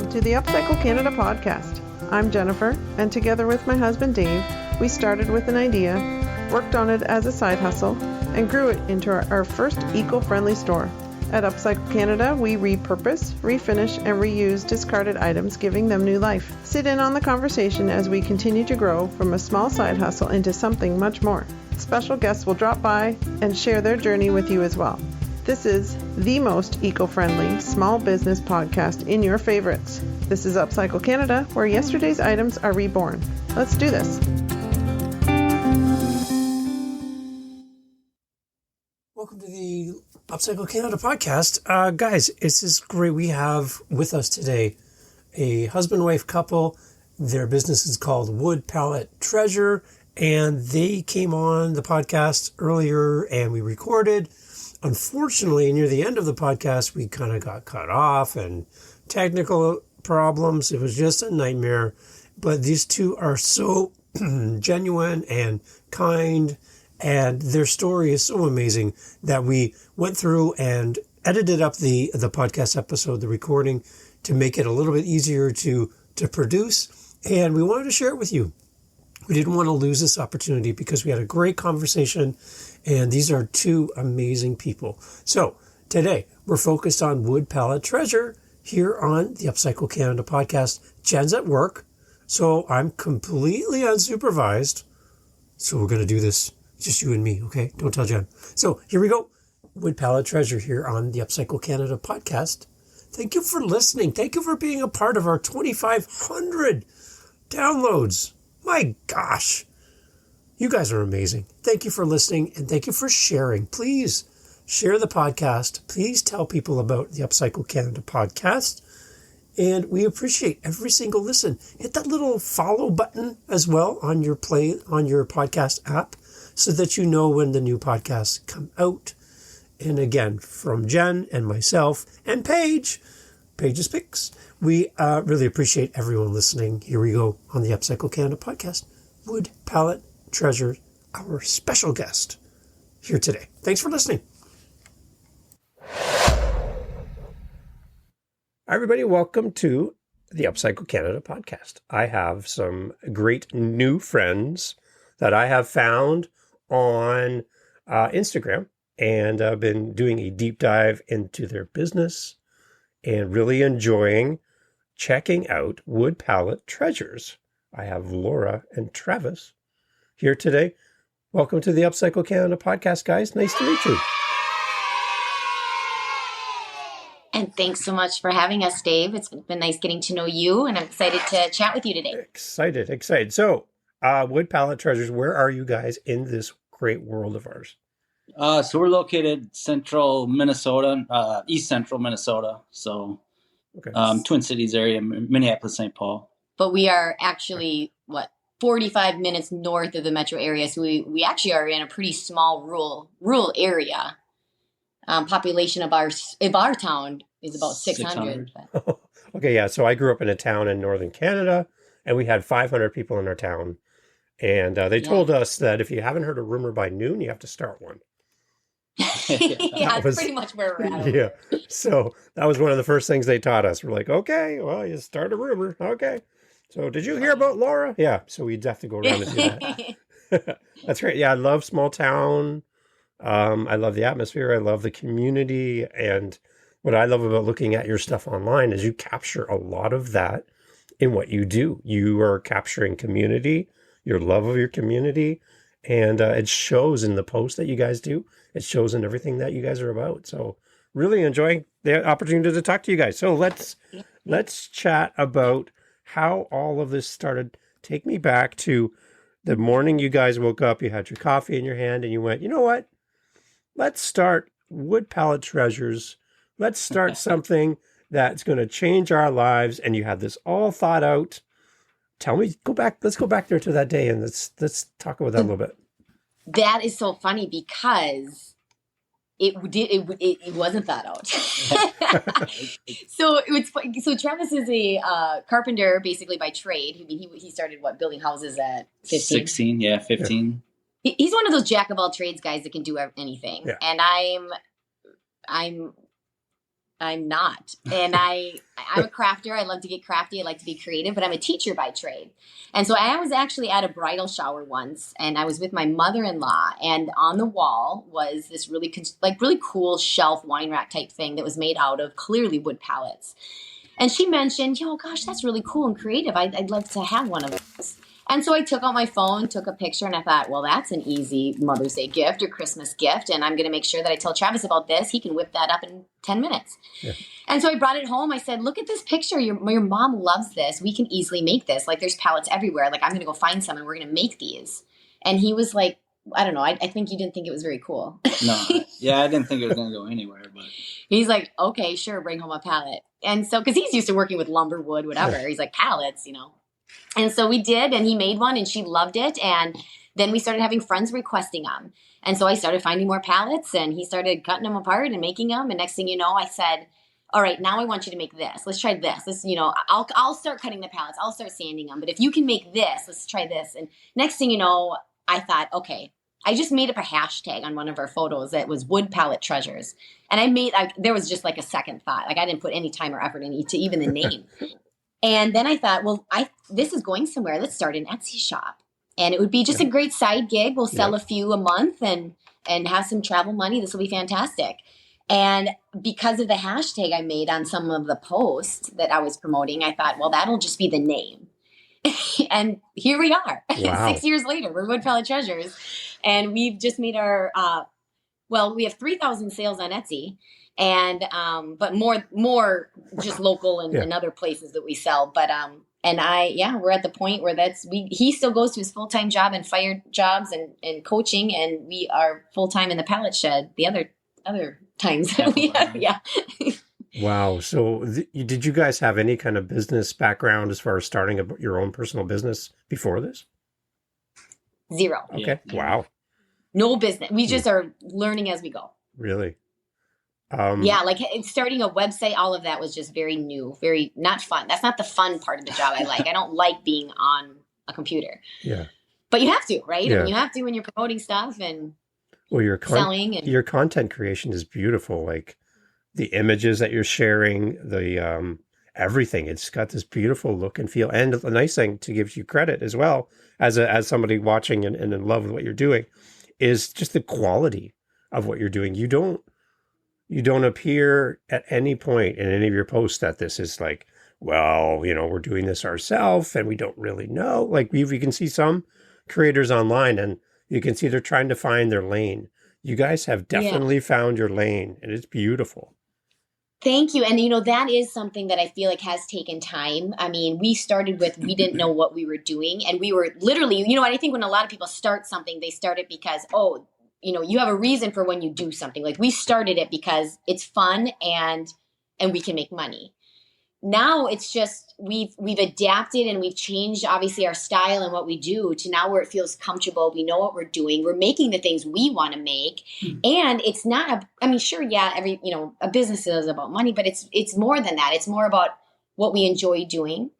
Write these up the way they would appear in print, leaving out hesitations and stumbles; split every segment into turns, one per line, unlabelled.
Welcome to the Upcycled Canada podcast. I'm Jennifer, and together with my husband Dave, we started with an idea, worked on it as a side hustle, and grew it into our first eco-friendly store. At Upcycled Canada, we repurpose, refinish, and reuse discarded items, giving them new life. Sit in on the conversation as we continue to grow from a small side hustle into something much more. Special guests will drop by and share their journey with you as well. This is the most eco-friendly small business podcast in your favorites. This is Upcycled Canada, where yesterday's items are reborn. Let's do this.
Welcome to the Upcycled Canada podcast. Guys, this is great. We have with us today a husband-wife couple. Their business is called Wood Pallet Treasure, and they came on the podcast earlier and we recorded. Unfortunately, near the end of the podcast, we kind of got cut off and technical problems. It was just a nightmare. But these two are so genuine and kind, and their story is so amazing that we went through and edited up the podcast episode, the recording, to make it a little bit easier to produce. And we wanted to share it with you. We didn't want to lose this opportunity because we had a great conversation, and these are two amazing people. So today we're focused on Wood Pallet Treasure here on the Upcycle Canada podcast. Jen's at work, so I'm completely unsupervised. So we're going to do this, just you and me, okay? Don't tell Jen. So here we go. Wood Pallet Treasure here on the Upcycle Canada podcast. Thank you for listening. Thank you for being a part of our 2,500 downloads. My gosh, you guys are amazing. Thank you for listening and thank you for sharing. Please share the podcast. Please tell people about the Upcycle Canada podcast. And we appreciate every single listen. Hit that little follow button as well on your podcast app so that you know when the new podcasts come out. And again, from Jen and myself and Paige's Picks, we really appreciate everyone listening. Here we go on the Upcycle Canada podcast. Wood Pallet Treasure, our special guest here today. Thanks for listening. Hi, everybody. Welcome to the Upcycle Canada podcast. I have some great new friends that I have found on Instagram, and I've been doing a deep dive into their business and really enjoying checking out Wood Pallet Treasures. I have Laura and Travis here today. Welcome to the Upcycle Canada podcast, guys. Nice to meet you.
And thanks so much for having us, Dave. It's been nice getting to know you, and I'm excited to chat with you today.
Excited. So, Wood Pallet Treasures, where are you guys in this great world of ours?
So we're located central Minnesota, east central Minnesota. So okay. Twin Cities area, Minneapolis, St. Paul.
But we are actually, 45 minutes north of the metro area. So we actually are in a pretty small rural area. Population of our town is about 600.
Okay, yeah. So I grew up in a town in northern Canada, and we had 500 people in our town. And they told us that if you haven't heard a rumor by noon, you have to start one.
Yeah, that's pretty much where we're at.
Yeah. So that was one of the first things they taught us. We're like, okay, well, you start a rumor. Okay. So did you hear about Laura? Yeah. So we'd have to go around and do that. That's great. Yeah. I love small town. I love the atmosphere. I love the community. And what I love about looking at your stuff online is you capture a lot of that in what you do. You are capturing community, your love of your community. And it shows in the posts that you guys do. It shows in everything that you guys are about. So really enjoying the opportunity to talk to you guys. So let's chat about how all of this started. Take me back to the morning you guys woke up, you had your coffee in your hand, and you went, you know what? Let's start Wood Pallet Treasures. Let's start something that's going to change our lives. And you had this all thought out. Tell me, let's go back there to that day and let's talk about that a little bit.
That is so funny because it wasn't thought out. So Travis is a carpenter basically by trade. I mean, he started building houses at 15?
16, yeah, 15.
Yeah. He's one of those jack of all trades guys that can do anything. Yeah. And I'm I'm not. And I'm a crafter. I love to get crafty. I like to be creative, but I'm a teacher by trade. And so I was actually at a bridal shower once, and I was with my mother-in-law, and on the wall was this really cool shelf wine rack type thing that was made out of clearly wood pallets. And she mentioned, gosh, that's really cool and creative. I'd love to have one of those. And so I took out my phone, took a picture, and I thought, well, that's an easy Mother's Day gift or Christmas gift. And I'm going to make sure that I tell Travis about this. He can whip that up in 10 minutes. Yeah. And so I brought it home. I said, look at this picture. Your mom loves this. We can easily make this. Like, there's pallets everywhere. Like, I'm going to go find some and we're going to make these. And he was like, I don't know. I think you didn't think it was very cool.
No. Yeah, I didn't think it was going to go anywhere. But
he's like, okay, sure. Bring home a pallet. And so, because he's used to working with lumber, wood, whatever. He's like, pallets, And so we did, and he made one, and she loved it. And then we started having friends requesting them. And so I started finding more pallets, and he started cutting them apart and making them. And next thing you know, I said, all right, now I want you to make this. Let's try this. I'll start cutting the pallets. I'll start sanding them. But if you can make this, let's try this. And next thing you know, I thought, okay, I just made up a hashtag on one of our photos that was Wood Pallet Treasures. And there was just like a second thought. Like, I didn't put any time or effort into even the name. And then I thought, well, this is going somewhere. Let's start an Etsy shop. And it would be just a great side gig. We'll sell a few a month and have some travel money. This will be fantastic. And because of the hashtag I made on some of the posts that I was promoting, I thought, well, that'll just be the name. And here we are. Wow. 6 years later, we're Wood Pallet Treasures. And we've just made our, we have 3,000 sales on Etsy. And, but more just local and other places that we sell. But, we're at the point where he still goes to his full-time job and fire jobs and coaching. And we are full-time in the pallet shed the other times that we have. Yeah.
Wow. So did you guys have any kind of business background as far as starting your own personal business before this?
Zero.
Okay. Yeah. Wow.
No business. We just are learning as we go.
Really?
Like starting a website, all of that was just very new, very not fun. That's not the fun part of the job I like. I don't like being on a computer. Yeah. But you have to, right? Yeah. I mean, you have to when you're promoting stuff and selling.
Your content creation is beautiful. Like the images that you're sharing, the everything. It's got this beautiful look and feel. And the nice thing, to give you credit as well, as somebody watching and in love with what you're doing, is just the quality of what you're doing. You don't appear at any point in any of your posts that this is like, well, we're doing this ourselves and we don't really know. Like we can see some creators online and you can see they're trying to find their lane. You guys have definitely found your lane, and it's beautiful.
Thank you. And, that is something that I feel like has taken time. I mean, we started with, we didn't know what we were doing. And we were literally, I think when a lot of people start something, they start it because, you have a reason for when you do something. Like we started it because it's fun and we can make money. Now it's just, we've adapted and we've changed obviously our style and what we do to now where it feels comfortable. We know what we're doing. We're making the things we want to make. And it's not every, a business is about money, but it's more than that. It's more about what we enjoy doing.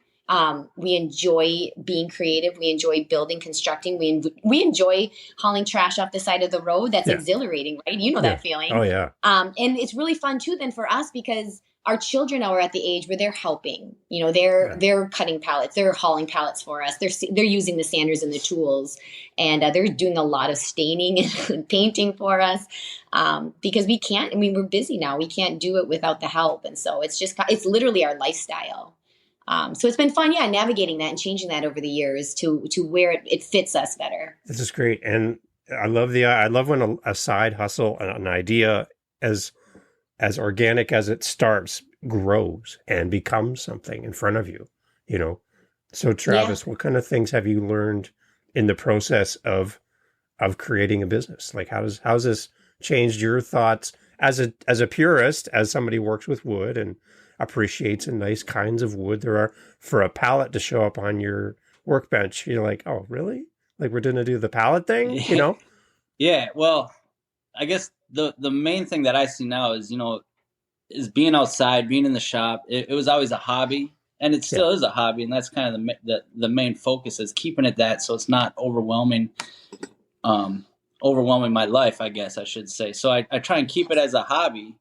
We enjoy being creative. We enjoy building, constructing. We enjoy hauling trash off the side of the road. That's exhilarating, right? That feeling.
Oh yeah.
And it's really fun too then for us because our children now are at the age where they're helping. They're cutting pallets. They're hauling pallets for us. They're using the sanders and the tools, and they're doing a lot of staining and painting for us because we can't. I mean, we're busy now. We can't do it without the help, and so it's literally our lifestyle. So it's been fun, navigating that and changing that over the years to where it fits us better.
This is great, and I love when a side hustle, an idea as organic as it starts, grows and becomes something in front of you, So Travis, what kind of things have you learned in the process of creating a business? Like how's this changed your thoughts as a purist, as somebody who works with wood and appreciates the nice kinds of wood there are for a pallet to show up on your workbench? You're like, oh, really? Like we're going to do the pallet thing,
Yeah. Well, I guess the main thing that I see now is, is being outside, being in the shop. It was always a hobby, and it still is a hobby. And that's kind of the main focus is keeping it that, so it's not overwhelming my life, I guess I should say. So I try and keep it as a hobby.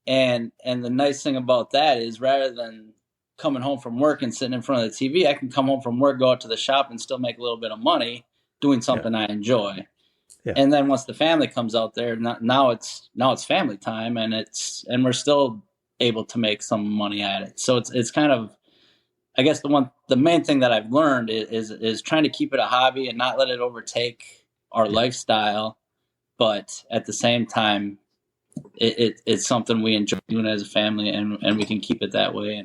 And the nice thing about that is rather than coming home from work and sitting in front of the TV, I can come home from work, go out to the shop and still make a little bit of money doing something I enjoy. Yeah. And then once the family comes out there, now it's family time, and we're still able to make some money at it. So it's kind of, I guess the main thing that I've learned is trying to keep it a hobby and not let it overtake our lifestyle, but at the same time, it's something we enjoy doing as a family, and we can keep it that way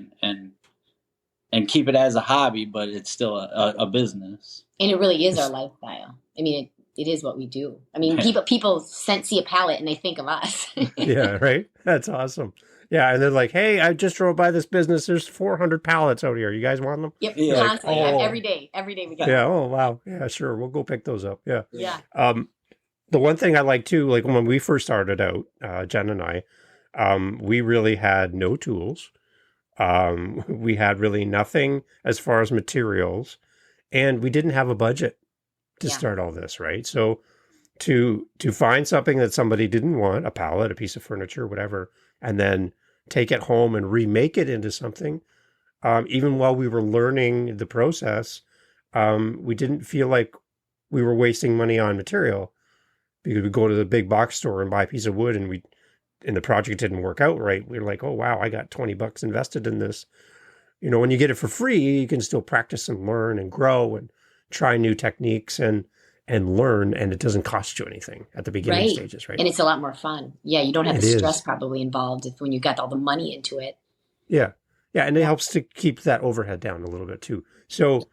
and keep it as a hobby, but it's still a business.
And it really is our lifestyle. I mean, it is what we do. I mean, people see a pallet and they think of us.
Yeah, right. That's awesome. Yeah, and they're like, "Hey, I just drove by this business. There's 400 pallets out here. You guys want them?"
Yep, yeah. Constantly. Like, every day we go.
Yeah. Oh, wow. Yeah, sure. We'll go pick those up. Yeah.
Yeah.
The one thing I like too, like when we first started out, Jen and I, we really had no tools. We had really nothing as far as materials, and we didn't have a budget to start all this, right? So to find something that somebody didn't want, a pallet, a piece of furniture, whatever, and then take it home and remake it into something, even while we were learning the process, we didn't feel like we were wasting money on material, because we go to the big box store and buy a piece of wood, and the project didn't work out right. We were like, oh, wow, I got $20 invested in this. You know, when you get it for free, you can still practice and learn and grow and try new techniques and learn, and it doesn't cost you anything at the beginning stages, right?
And it's a lot more fun. Yeah, you don't have the stress probably involved when you got all the money into it.
Yeah. Yeah, and it helps to keep that overhead down a little bit too. So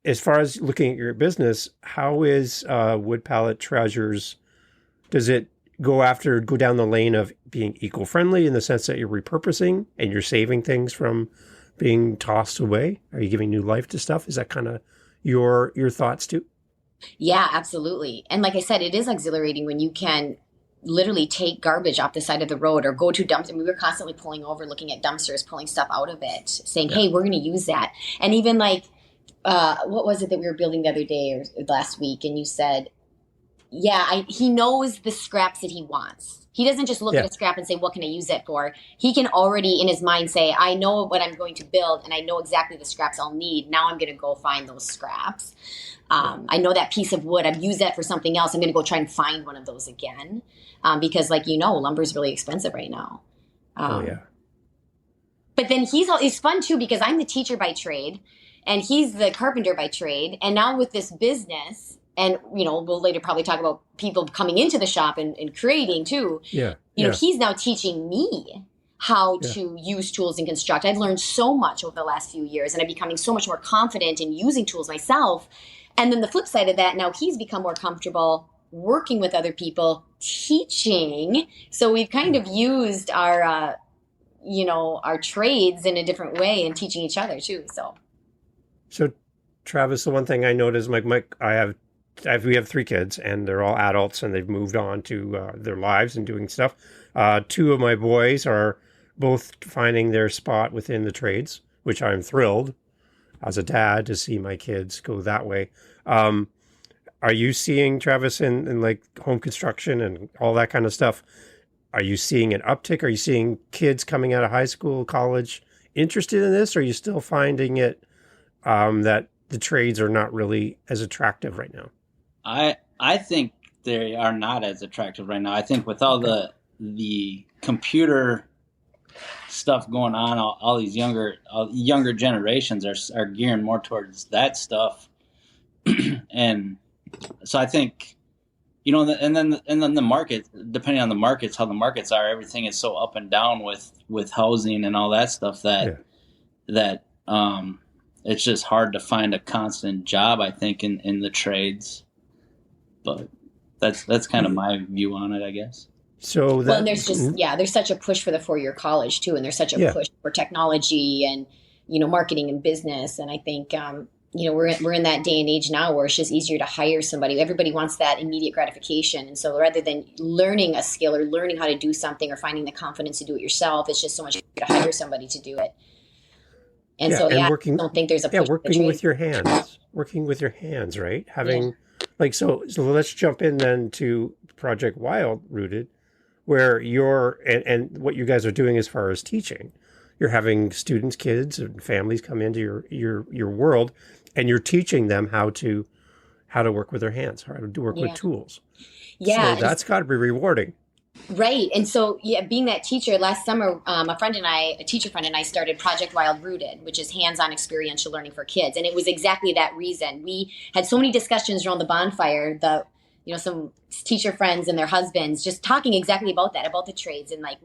as far as looking at your business, how is Wood Pallet Treasures, does it go down the lane of being eco-friendly in the sense that you're repurposing and you're saving things from being tossed away? Are you giving new life to stuff? Is that kind of your thoughts too?
Yeah, absolutely. And like I said, it is exhilarating when you can literally take garbage off the side of the road or go to dumpsters. We were constantly pulling over, looking at dumpsters, pulling stuff out of it, saying, hey, we're going to use that. And even like, what was it that we were building the other day or last week? And you said, he knows the scraps that he wants. He doesn't just look at a scrap and say, what can I use that for? He can already in his mind say, I know what I'm going to build and I know exactly the scraps I'll need. Now I'm going to go find those scraps. I know that piece of wood, I've used that for something else. I'm going to go try and find one of those again. Because like, lumber is really expensive right now. But then it's fun too, because I'm the teacher by trade and he's the carpenter by trade. And now with this business, and, we'll later probably talk about people coming into the shop and creating too. He's now teaching me how to use tools and construct. I've learned so much over the last few years and I'm becoming so much more confident in using tools myself. And then the flip side of that, now he's become more comfortable working with other people, teaching. So we've kind of used our trades in a different way and teaching each other too.
So Travis, the one thing I noticed, we have 3 kids and they're all adults and they've moved on to their lives and doing stuff. 2 of my boys are both finding their spot within the trades, which I'm thrilled as a dad to see my kids go that way. Are you seeing, Travis, in like home construction and all that kind of stuff, are you seeing an uptick? Are you seeing kids coming out of high school, college interested in this? Or are you still finding it that the trades are not really as attractive right now?
I think they are not as attractive right now. I think with all the computer stuff going on, all these younger generations are gearing more towards that stuff, and so I think and then the market, depending on the markets, how the markets are, everything is so up and down with housing and all that stuff that it's just hard to find a constant job, I think, in the trades. But that's kind of my view on it, I guess.
So
and there's there's such a push for the 4-year college too, and there's such a push for technology and marketing and business, and I think we're in that day and age now where it's just easier to hire somebody. Everybody wants that immediate gratification, and so rather than learning a skill or learning how to do something or finding the confidence to do it yourself, it's just so much easier to hire somebody to do it. And I don't think there's a push
working with your hands, right? So let's jump in then to Project Wild Rooted. where and what you guys are doing as far as teaching. You're having students, kids, and families come into your world, and you're teaching them how to work with their hands, how to work with tools.
Yeah.
So that's got to be rewarding.
Right. And so, being that teacher, last summer, a teacher friend and I started Project Wild Rooted, which is hands-on experiential learning for kids. And it was exactly that reason. We had so many discussions around the bonfire, some teacher friends and their husbands just talking exactly about that, about the trades. And like,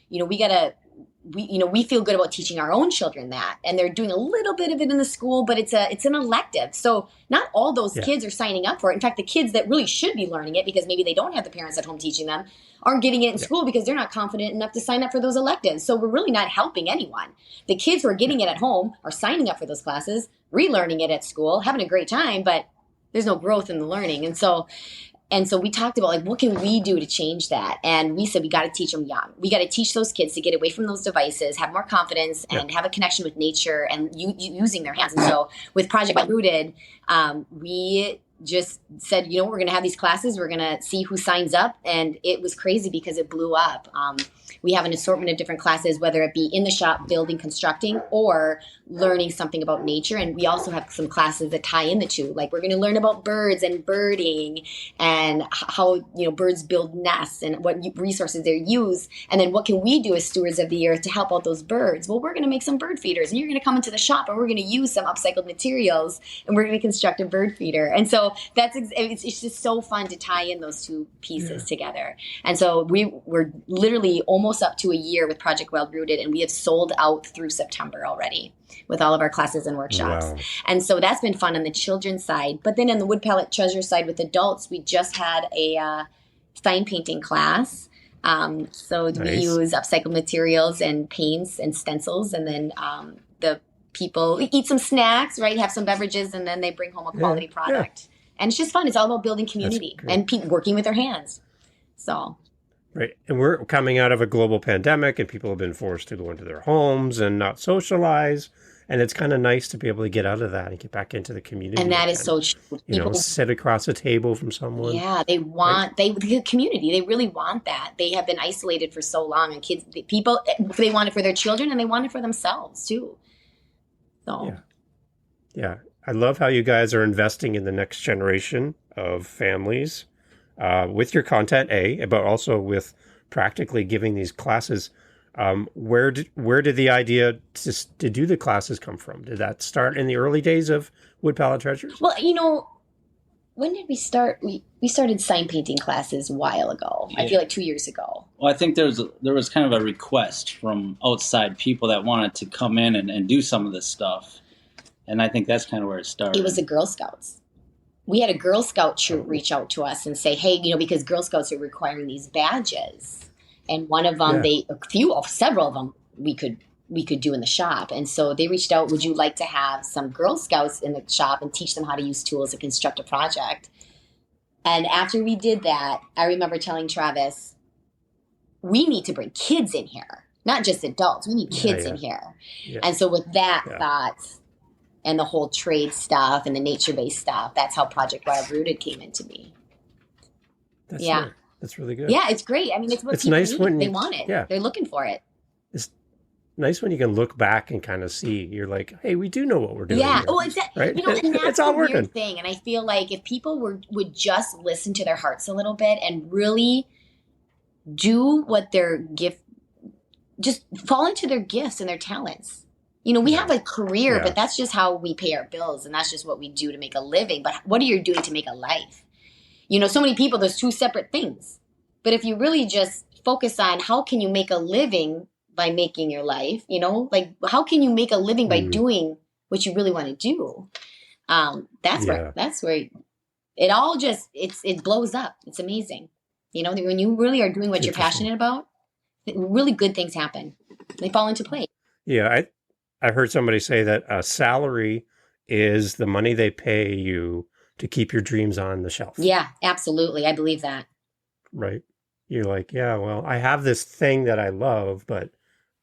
we feel good about teaching our own children that, and they're doing a little bit of it in the school, but it's an elective. So not all those kids are signing up for it. In fact, the kids that really should be learning it, because maybe they don't have the parents at home teaching them, aren't getting it in school because they're not confident enough to sign up for those electives. So we're really not helping anyone. The kids who are getting it at home are signing up for those classes, relearning it at school, having a great time, but there's no growth in the learning. And so we talked about, like, what can we do to change that? And we said, we got to teach them young. We got to teach those kids to get away from those devices, have more confidence, and have a connection with nature and using their hands. And so with Project Rooted, we just said, we're going to have these classes. We're going to see who signs up. And it was crazy because it blew up. We have an assortment of different classes, whether it be in the shop, building, constructing, or learning something about nature. And we also have some classes that tie in the two. Like, we're going to learn about birds and birding and how, birds build nests and what resources they use. And then what can we do as stewards of the earth to help out those birds? Well, we're going to make some bird feeders, and you're going to come into the shop and we're going to use some upcycled materials, and we're going to construct a bird feeder. And so it's just so fun to tie in those two pieces together. And so we're literally almost up to a year with Project Wild Rooted, and we have sold out through September already with all of our classes and workshops. Wow. And so that's been fun on the children's side. But then on the Wood Pallet Treasures side with adults, we just had a sign painting class. So we use upcycled materials and paints and stencils, and then the people eat some snacks, right? Have some beverages, and then they bring home a quality product. Yeah. And it's just fun. It's all about building community and working with their hands. So.
Right. And we're coming out of a global pandemic, and people have been forced to go into their homes and not socialize. And it's kind of nice to be able to get out of that and get back into the community.
And that is so true.
Sit across a table from someone.
Yeah, they want, the community, they really want that. They have been isolated for so long, and people, they want it for their children, and they want it for themselves too. So.
Yeah. I love how you guys are investing in the next generation of families with your content, but also with practically giving these classes. Where did the idea to do the classes come from? Did that start in the early days of Wood Pallet Treasures?
Well, when did we start? We started sign painting classes a while ago. Yeah. I feel like 2 years ago.
Well, I think there was kind of a request from outside people that wanted to come in and do some of this stuff. And I think that's kind of where it started.
It was the Girl Scouts. We had a Girl Scout troop reach out to us and say, hey, because Girl Scouts are requiring these badges. And one of them, several of them we could do in the shop. And so they reached out, would you like to have some Girl Scouts in the shop and teach them how to use tools to construct a project? And after we did that, I remember telling Travis, we need to bring kids in here, not just adults. We need kids in here. Yeah. And so with that thought, and the whole trade stuff and the nature-based stuff, that's how Project Wild Rooted came into me.
That's right. That's really good.
Yeah, it's great. I mean, it's what people
nice
need.
When
they want it. Yeah. They're looking for it.
It's nice when you can look back and kind of see. You're like, hey, we do know what we're doing.
Yeah.
Here.
Oh, exactly.
Right?
And that's
it's all
the
working.
Weird thing. And I feel like if people would just listen to their hearts a little bit and really do what their gift, just fall into their gifts and their talents. We have a career, but that's just how we pay our bills, and that's just what we do to make a living. But what are you doing to make a life? So many people, there's two separate things. But if you really just focus on how can you make a living by making your life, like how can you make a living by doing what you really want to do? That's where it all just, it blows up. It's amazing. When you really are doing what you're passionate about, really good things happen. They fall into place.
Yeah. I heard somebody say that a salary is the money they pay you to keep your dreams on the shelf.
Yeah, absolutely. I believe that.
Right. You're like, yeah, well, I have this thing that I love, but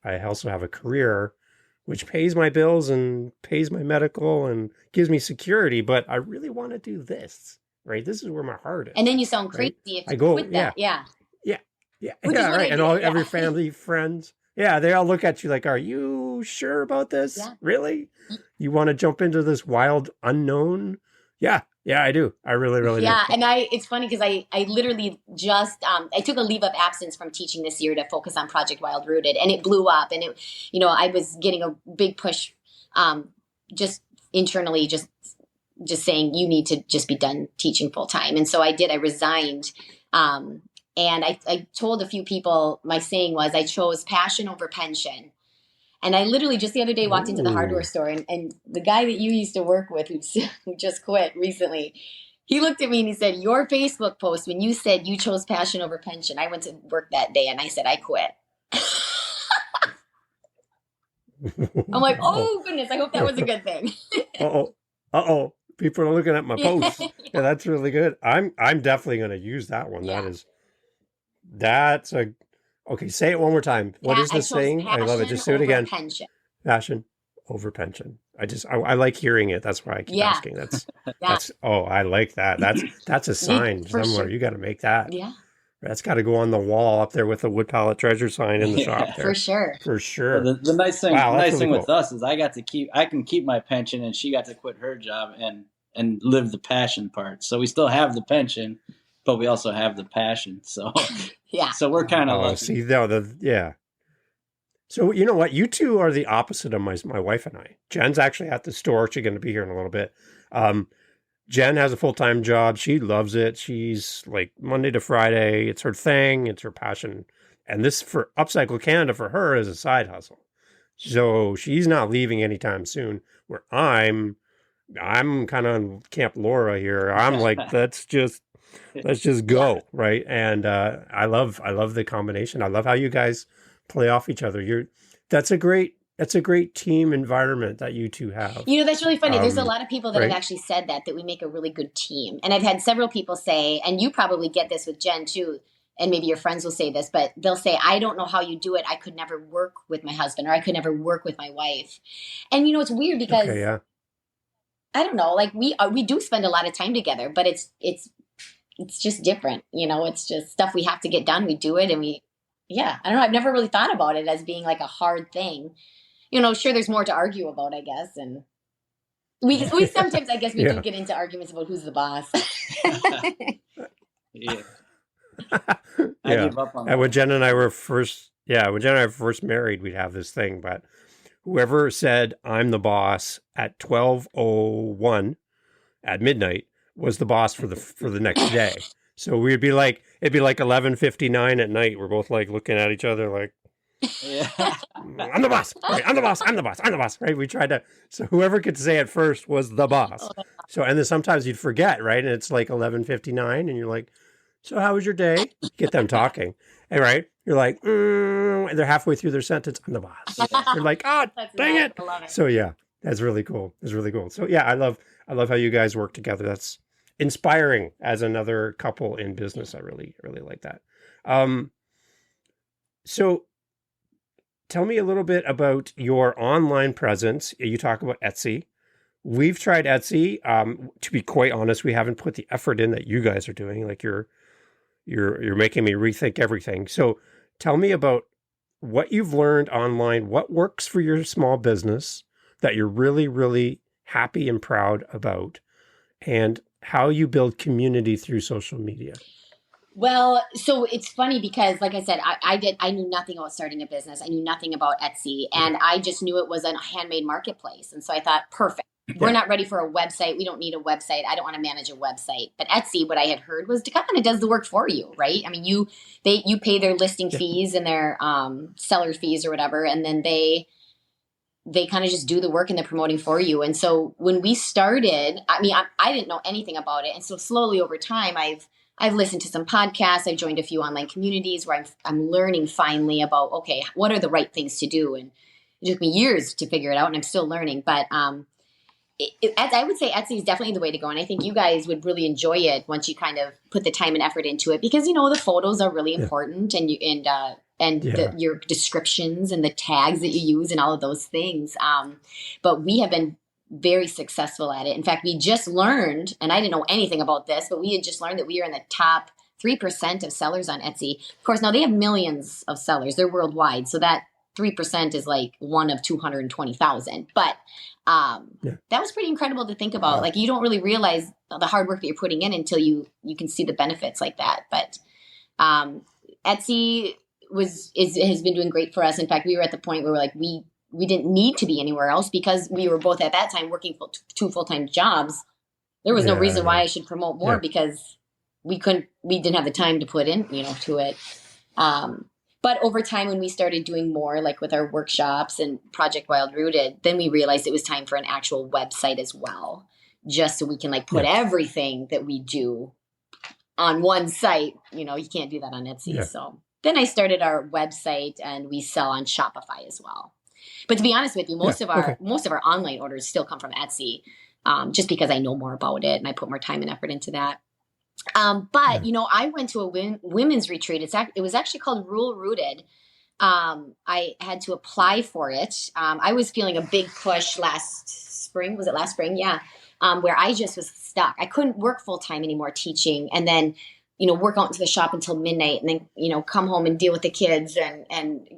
I also have a career which pays my bills and pays my medical and gives me security, but I really want to do this, right? This is where my heart is.
And then you sound crazy if you quit that.
Yeah. Yeah,
which is
yeah,
what I
right. And
did.
all
Yeah.
every family, friends, yeah, they all look at you like, "Are you sure about this?
Yeah.
Really? You want to jump into this wild unknown?" Yeah, yeah, I do. I really, really do.
Yeah, and it's funny because I literally just I took a leave of absence from teaching this year to focus on Project Wild Rooted, and it blew up, and it, I was getting a big push, just internally, just saying you need to just be done teaching full time, and so I did. I resigned, and I told a few people my saying was I chose passion over pension. And I literally just the other day walked into the hardware
Ooh.
store, and the guy that you used to work with who just quit recently, he looked at me and he said, "Your Facebook post when you said you chose passion over pension, I went to work that day and I said I quit." I'm like, oh goodness, I hope that was a good thing.
Uh-oh. Uh-oh. People are looking at my posts.
Yeah.
Yeah, that's really good. I'm definitely going to use that one.
Yeah.
That's a okay, say it one more time. What is
I
the
chose
saying? I love it. Just do it
passion over
again.
pension.
Passion over pension. I like hearing it. That's why I keep
Yeah.
asking.
Yeah.
That's I like that. That's a sign
For
somewhere.
sure.
You got to make that.
Yeah,
That's got to go on the wall up there with the Wood Pallet Treasure sign in the shop there.
for sure.
For sure.
Well, the nice thing,
Wow, that's
nice
really
thing with
cool.
us is I can keep my pension, and she got to quit her job and live the passion part. So we still have the pension, but we also have the passion. So
Yeah.
so we're kind of lucky.
See, yeah. So you know what? You two are the opposite of my wife and I. Jen's actually at the store. She's going to be here in a little bit. Jen has a full-time job. She loves it. She's like Monday to Friday. It's her thing. It's her passion. And this for Upcycle Canada for her is a side hustle. So she's not leaving anytime soon. Where I'm kind of on Camp Laura here. I'm like, let's just go. Right. And I love the combination. I love how you guys play off each other. That's a great team environment that you two have.
That's really funny. There's a lot of people that
right?
have actually said that we make a really good team. And I've had several people say, and you probably get this with Jen too, and maybe your friends will say this, but they'll say, I don't know how you do it. I could never work with my husband, or I could never work with my wife. And it's weird because
Okay, yeah.
I don't know, like we do spend a lot of time together, but it's just different. It's just stuff we have to get done. We do it, and I don't know. I've never really thought about it as being like a hard thing. Sure, there's more to argue about, I guess. And we sometimes, I guess, we do get into arguments about who's the boss.
Yeah. I
Yeah.
give up on
And
that.
when Jen and I were first married, we'd have this thing, but whoever said I'm the boss at 12:01 at midnight was the boss for the next day. So it'd be like 11:59 at night. We're both like looking at each other like,
Yeah.
I'm the boss. Right? I'm the boss. I'm the boss. I'm the boss. Right? We tried to. So whoever could say it first was the boss. So and then sometimes you'd forget, right? And it's like 11:59, and you're like, "So how was your day?" Get them talking, and right? You're like, and they're halfway through their sentence. I'm the boss. You're like, oh, dang it.
I love it.
So yeah, that's really cool. It's really cool. So yeah, I love how you guys work together. That's inspiring as another couple in business. I really, really like that. So tell me a little bit about your online presence. You talk about Etsy. We've tried Etsy. To be quite honest, we haven't put the effort in that you guys are doing. Like you're making me rethink everything. So tell me about what you've learned online, what works for your small business that you're really, really happy and proud about, and how you build community through social media.
Well, so it's funny because, like I said, I knew nothing about starting a business. I knew nothing about Etsy, and I just knew it was a handmade marketplace. And so I thought, perfect. We're not ready for a website. We don't need a website. I don't want to manage a website. But Etsy, what I had heard was, kind of does the work for you, right? I mean, you pay their listing fees and their seller fees or whatever, and then they kind of just do the work and the promoting for you. And so when we started, I mean, I didn't know anything about it, and so slowly over time, I've listened to some podcasts. I've joined a few online communities where I'm learning finally about, okay, what are the right things to do? And it took me years to figure it out, and I'm still learning. But I would say Etsy is definitely the way to go. And I think you guys would really enjoy it once you kind of put the time and effort into it, because, the photos are really important, and your descriptions and the tags that you use and all of those things. But we have been very successful at it. In fact, we just learned, and I didn't know anything about this, but we had just learned that we are in the top 3% of sellers on Etsy. Of course, now they have millions of sellers. They're worldwide. So that 3% is like one of 220,000. But that was pretty incredible to think about. Like, you don't really realize the hard work that you're putting in until you can see the benefits like that. But Etsy has been doing great for us. In fact, we were at the point where we're like, we didn't need to be anywhere else because we were both at that time working 2 full-time jobs. There was no reason why I should promote more because we didn't have the time to put in, to it. But over time, when we started doing more, like with our workshops and Project Wild Rooted, then we realized it was time for an actual website as well, just so we can like put everything that we do on one site. You can't do that on Etsy. Yeah. So then I started our website, and we sell on Shopify as well. But to be honest with you, most of our online orders still come from Etsy, just because I know more about it and I put more time and effort into that. But I went to a women's retreat. It was actually called Rural Rooted. I had to apply for it. I was feeling a big push last spring. Was it last spring? Yeah. Where I just was stuck. I couldn't work full time anymore teaching, and then work out into the shop until midnight, and then come home and deal with the kids, and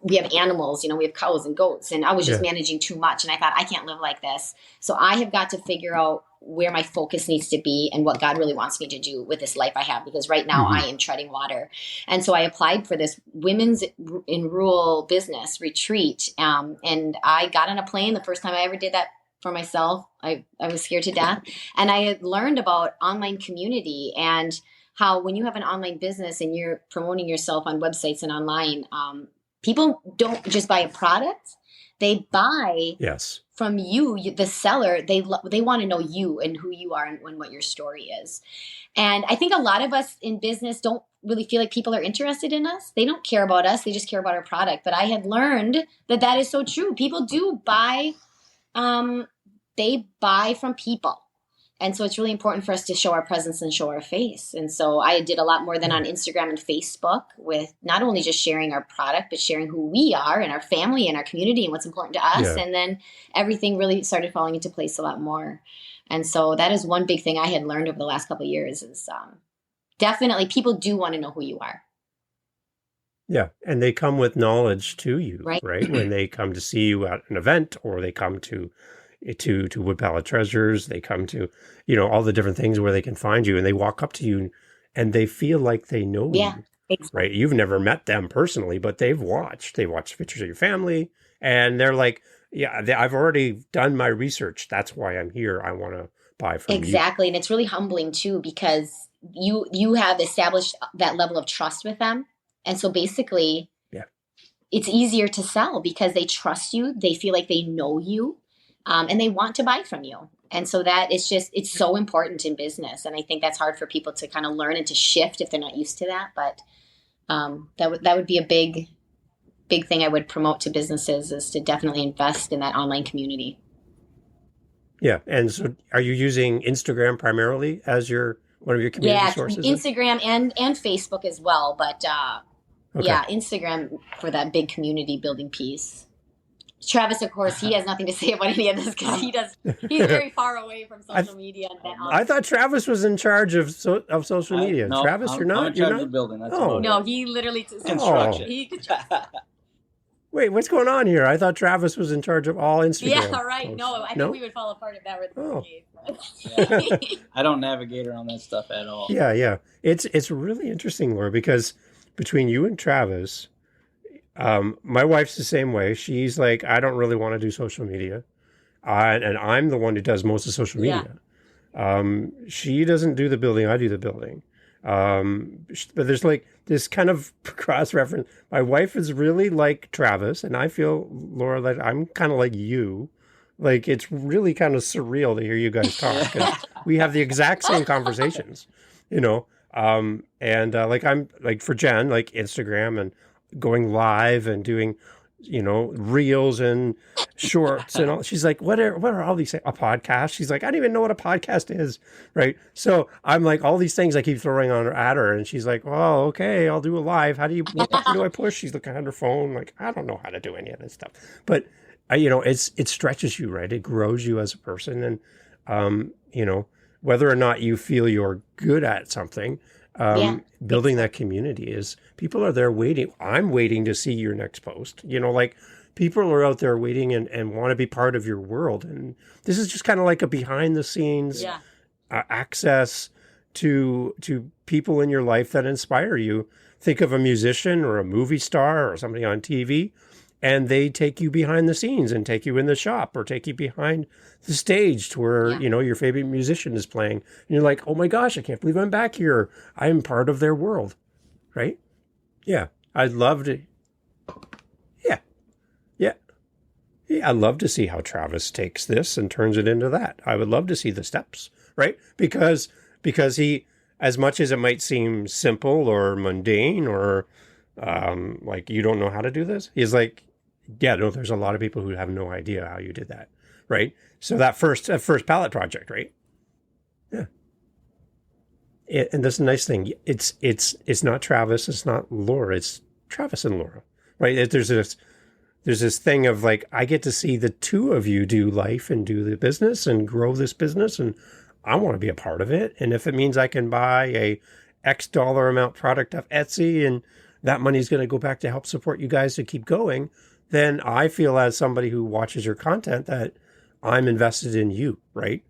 we have animals. We have cows and goats, and I was just managing too much. And I thought, I can't live like this. So I have got to figure out where my focus needs to be and what God really wants me to do with this life I have, because right now I am treading water. And so I applied for this women's in rural business retreat. And I got on a plane the first time I ever did that for myself. I was scared to death. And I had learned about online community and how when you have an online business and you're promoting yourself on websites and online, people don't just buy a product. They buy from you, the seller. They want to know you and who you are and what your story is. And I think a lot of us in business don't really feel like people are interested in us. They don't care about us. They just care about our product. But I had learned that is so true. People do buy. They buy from people. And so it's really important for us to show our presence and show our face. And so I did a lot more than on Instagram and Facebook, with not only just sharing our product, but sharing who we are and our family and our community and what's important to us. Yeah. And then everything really started falling into place a lot more. And so that is one big thing I had learned over the last couple of years is definitely people do want to know who you are.
Yeah. And they come with knowledge to you, right? When they come to see you at an event, or they come to Wood Pallet Treasures, they come to, all the different things where they can find you, and they walk up to you and they feel like they know you, exactly. Right? You've never met them personally, but they watch pictures of your family, and they're like, I've already done my research. That's why I'm here. I want to buy from you.
Exactly. And it's really humbling too, because you have established that level of trust with them. And so basically it's easier to sell because they trust you. They feel like they know you. And they want to buy from you. And so that it's so important in business. And I think that's hard for people to kind of learn and to shift if they're not used to that. But that would be a big thing I would promote to businesses, is to definitely invest in that online community.
Yeah. And so are you using Instagram primarily as one of your community sources?
Instagram and Facebook as well. But Instagram for that big community building piece. Travis, of course, he has nothing to say about any of this because he's very far away from social media.
I thought Travis was in charge of social media.
No,
Travis, you're not?
I'm in charge of the building. That's
no, he literally
construction.
Wait, what's going on here? I thought Travis was in charge of all Instagram.
Yeah, right. Posts. No, I think we would fall apart if that were
the case. I don't navigate around that stuff at all.
Yeah. It's really interesting, Laura, because between you and Travis, my wife's the same way. She's like, I don't really want to do social media. And I'm the one who does most of social media. She doesn't do the building. I do the building. But there's like this kind of cross-reference. My wife is really like Travis, and I feel, Laura, that I'm kind of like you. Like, it's really kind of surreal to hear you guys talk. 'Cause we have the exact same conversations, like I'm like, for Jen, like Instagram and going live and doing, reels and shorts and all. She's like, what are all these things? A podcast? She's like, I don't even know what a podcast is. Right. So I'm like, all these things I keep throwing at her. And she's like, oh, okay, I'll do a live. What button do I push? She's looking at her phone. Like, I don't know how to do any of this stuff. But it stretches you, right? It grows you as a person. And, whether or not you feel you're good at something, Building that community is people are there waiting. I'm waiting to see your next post. Like people are out there waiting and want to be part of your world. And this is just kind of like a behind the scenes access to people in your life that inspire you. Think of a musician or a movie star or somebody on TV, and they take you behind the scenes and take you in the shop or take you behind the stage to where, your favorite musician is playing. And you're like, oh my gosh, I can't believe I'm back here. I'm part of their world. Right? Yeah. I'd love to. Yeah. Yeah. Yeah. I'd love to see how Travis takes this and turns it into that. I would love to see the steps, right? Because he, as much as it might seem simple or mundane or like you don't know how to do this, he's like, yeah, no, there's a lot of people who have no idea how you did that, right? So that first pallet project, right? Yeah. And that's the nice thing. It's not Travis, it's not Laura, it's Travis and Laura, right? There's this thing of like, I get to see the two of you do life and do the business and grow this business, and I want to be a part of it. And if it means I can buy a X dollar amount product off Etsy and that money is going to go back to help support you guys to keep going, then I feel as somebody who watches your content that I'm invested in you, right?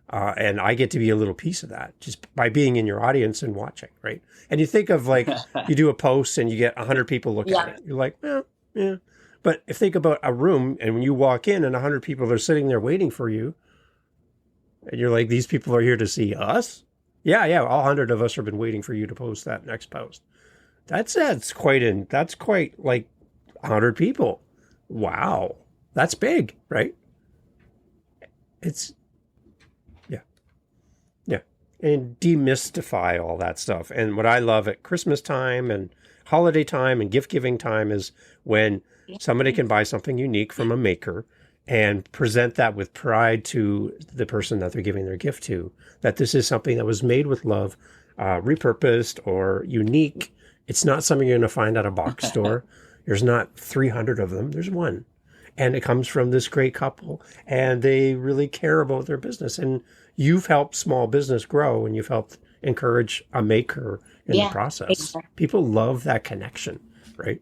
And I get to be a little piece of that just by being in your audience and watching, right? And you think of like, you do a post and you get 100 people look at it. You're like, yeah. But if think about a room and when you walk in and 100 people are sitting there waiting for you, and you're like, these people are here to see us? Yeah, all 100 of us have been waiting for you to post that next post. That's quite like 100 people. Wow. That's big, right? It's, yeah. And demystify all that stuff. And what I love at Christmas time and holiday time and gift giving time is when somebody can buy something unique from a maker and present that with pride to the person that they're giving their gift to, that this is something that was made with love, repurposed or unique. It's not something you're going to find at a box store. There's not 300 of them. There's one. And it comes from this great couple, and they really care about their business. And you've helped small business grow, and you've helped encourage a maker in the process. Exactly. People love that connection, right?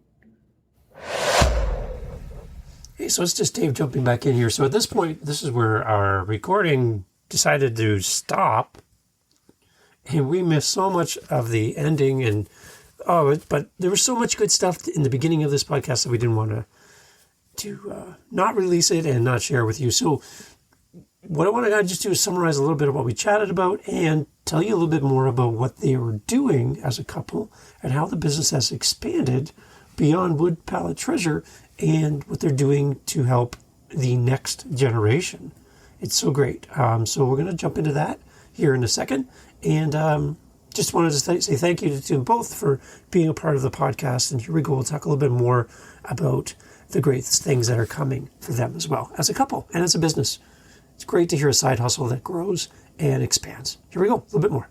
Hey, so it's just Dave jumping back in here. So at this point, this is where our recording decided to stop. And we missed so much of the ending. But there was so much good stuff in the beginning of this podcast that we didn't want to not release it and not share with you. So what I want to just do is summarize a little bit of what we chatted about and tell you a little bit more about what they were doing as a couple and how the business has expanded beyond Wood Pallet Treasure and what they're doing to help the next generation. It's so great. So we're going to jump into that here in a second. And just wanted to say thank you to both for being a part of the podcast. And here we go. We'll talk a little bit more about the great things that are coming for them as well as a couple and as a business. It's great to hear a side hustle that grows and expands. Here we go. A little bit more.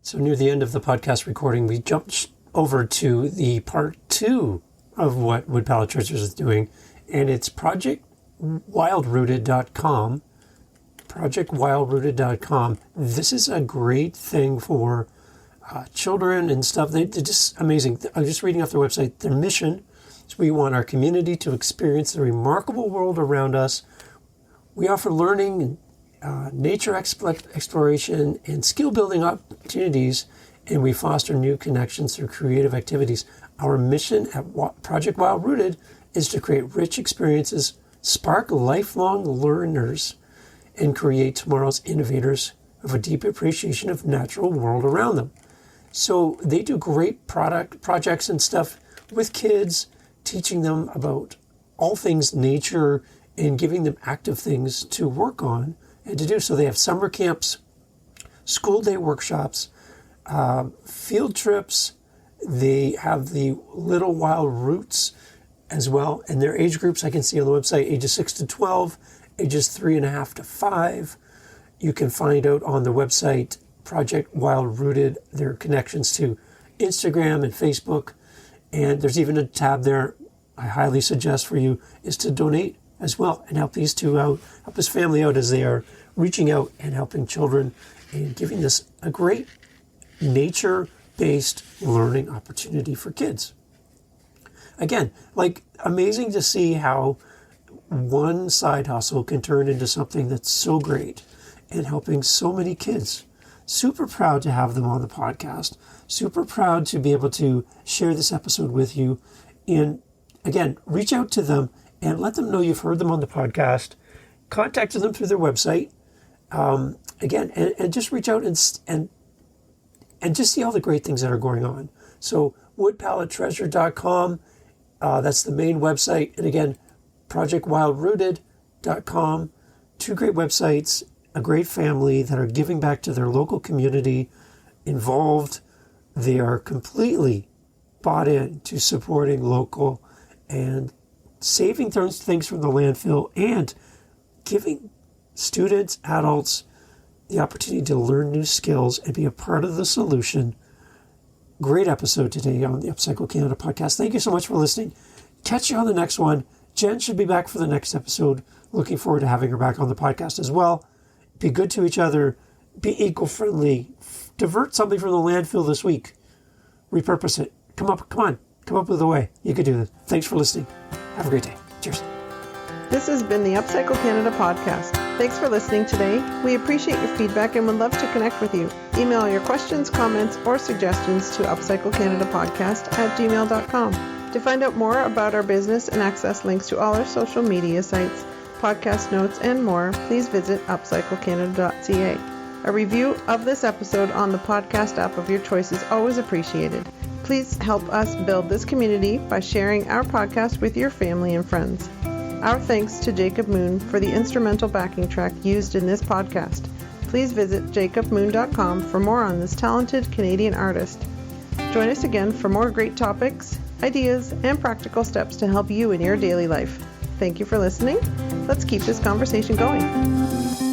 So near the end of the podcast recording, we jumped over to the part 2 of what Wood Pallet Treasures is doing, and it's projectwildrooted.com. Projectwildrooted.com. This is a great thing for children and stuff. They're just amazing. I'm just reading off their website. Their mission is we want our community to experience the remarkable world around us. We offer learning, nature exploration, and skill building opportunities, and we foster new connections through creative activities. Our mission at Project Wild Rooted is to create rich experiences, spark lifelong learners, and create tomorrow's innovators with a deep appreciation of the natural world around them. So they do great projects and stuff with kids, teaching them about all things nature and giving them active things to work on and to do. So they have summer camps, school day workshops, field trips. They have the Little Wild Roots as well. And their age groups I can see on the website, ages 6 to 12, ages 3.5 to 5. You can find out on the website, Project Wild Rooted, their connections to Instagram and Facebook. And there's even a tab there I highly suggest for you is to donate as well and help these two out, help this family out as they are reaching out and helping children and giving this a great nature-based learning opportunity for kids. Again, like, amazing to see how one side hustle can turn into something that's so great and helping so many kids. Super proud to have them on the podcast. Super proud to be able to share this episode with you. And again, reach out to them and let them know you've heard them on the podcast. Contact them through their website. Again, and just reach out and just see all the great things that are going on. So woodpallettreasure.com, that's the main website. And again, projectwildrooted.com, 2 great websites, a great family that are giving back to their local community, involved. They are completely bought in to supporting local and saving things from the landfill and giving students, adults, the opportunity to learn new skills and be a part of the solution. Great episode today on the Upcycled Canada podcast. Thank you so much for listening. Catch you on the next one. Jen should be back for the next episode. Looking forward to having her back on the podcast as well. Be good to each other. Be eco-friendly. Divert something from the landfill this week. Repurpose it. Come up with a way. You could do this. Thanks for listening. Have a great day. Cheers.
This has been the Upcycled Canada podcast. Thanks for listening today. We appreciate your feedback and would love to connect with you. Email your questions, comments, or suggestions to upcycledcanadapodcast@gmail.com. To find out more about our business and access links to all our social media sites, podcast notes, and more, please visit upcycledcanada.ca. A review of this episode on the podcast app of your choice is always appreciated. Please help us build this community by sharing our podcast with your family and friends. Our thanks to Jacob Moon for the instrumental backing track used in this podcast. Please visit jacobmoon.com for more on this talented Canadian artist. Join us again for more great topics, ideas, and practical steps to help you in your daily life. Thank you for listening. Let's keep this conversation going.